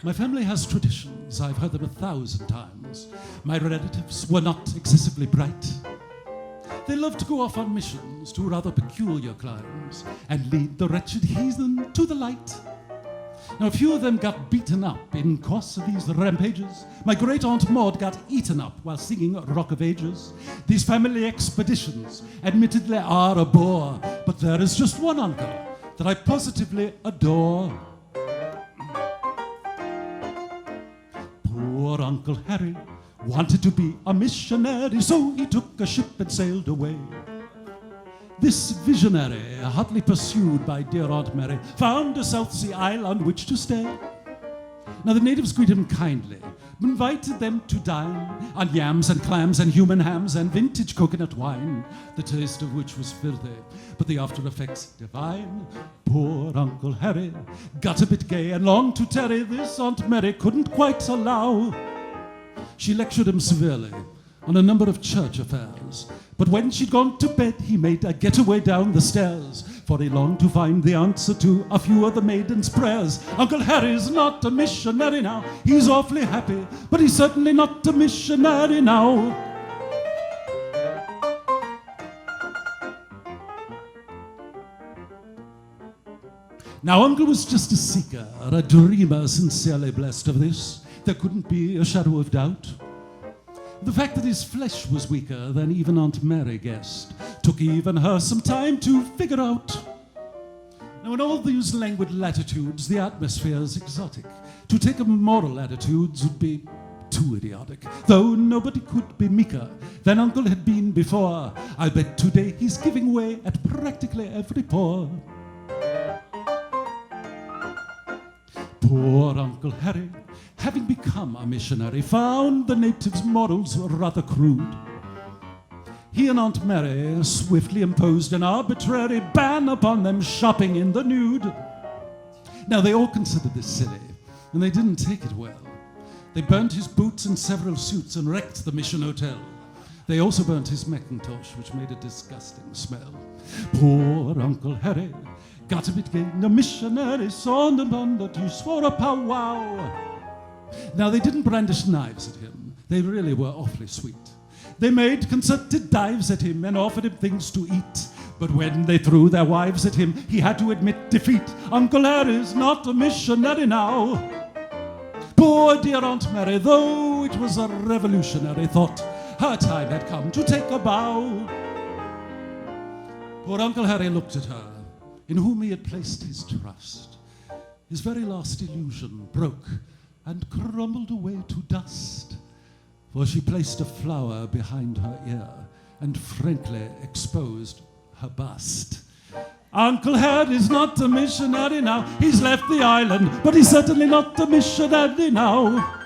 My family has traditions, I've heard them 1,000 times. My relatives were not excessively bright. They loved to go off on missions to rather peculiar climes and lead the wretched heathen to the light. Now, a few of them got beaten up in course of these rampages. My great-aunt Maud got eaten up while singing Rock of Ages. These family expeditions admittedly are a bore, but there is just one uncle that I positively adore. Poor Uncle Harry wanted to be a missionary, so he took a ship and sailed away. This visionary, hotly pursued by dear Aunt Mary, found a South Sea isle on which to stay. Now the natives greeted him kindly, invited them to dine on yams and clams and human hams and vintage coconut wine, the taste of which was filthy, but the after effects divine. Poor Uncle Harry got a bit gay and longed to tarry. This Aunt Mary couldn't quite allow. She lectured him severely on a number of church affairs, but when she'd gone to bed, he made a getaway down the stairs, for he longed to find the answer to a few of the maiden's prayers. Uncle Harry's not a missionary now. He's awfully happy, but he's certainly not a missionary now. Now, Uncle was just a seeker, a dreamer, sincerely blessed of this. There couldn't be a shadow of doubt. The fact that his flesh was weaker than even Aunt Mary guessed took even her some time to figure out. Now, in all these languid latitudes, the atmosphere's exotic. To take up moral attitudes would be too idiotic. Though nobody could be meeker than Uncle had been before, I bet today he's giving way at practically every pore. Poor Uncle Harry, having become a missionary, found the natives' morals rather crude. He and Aunt Mary swiftly imposed an arbitrary ban upon them shopping in the nude. Now, they all considered this silly, and they didn't take it well. They burnt his boots and several suits and wrecked the mission hotel. They also burnt his Macintosh, which made a disgusting smell. Poor Uncle Harry got a bit gay. The missionary saw them on the juice for a powwow. Now, they didn't brandish knives at him. They really were awfully sweet. They made concerted dives at him and offered him things to eat. But when they threw their wives at him, he had to admit defeat. Uncle Harry's not a missionary now. Poor dear Aunt Mary, though it was a revolutionary thought, her time had come to take a bow. Poor Uncle Harry looked at her, in whom he had placed his trust. His very last illusion broke and crumbled away to dust, for she placed a flower behind her ear and frankly exposed her bust. Uncle Harry's not a missionary now. He's left the island, but he's certainly not a missionary now.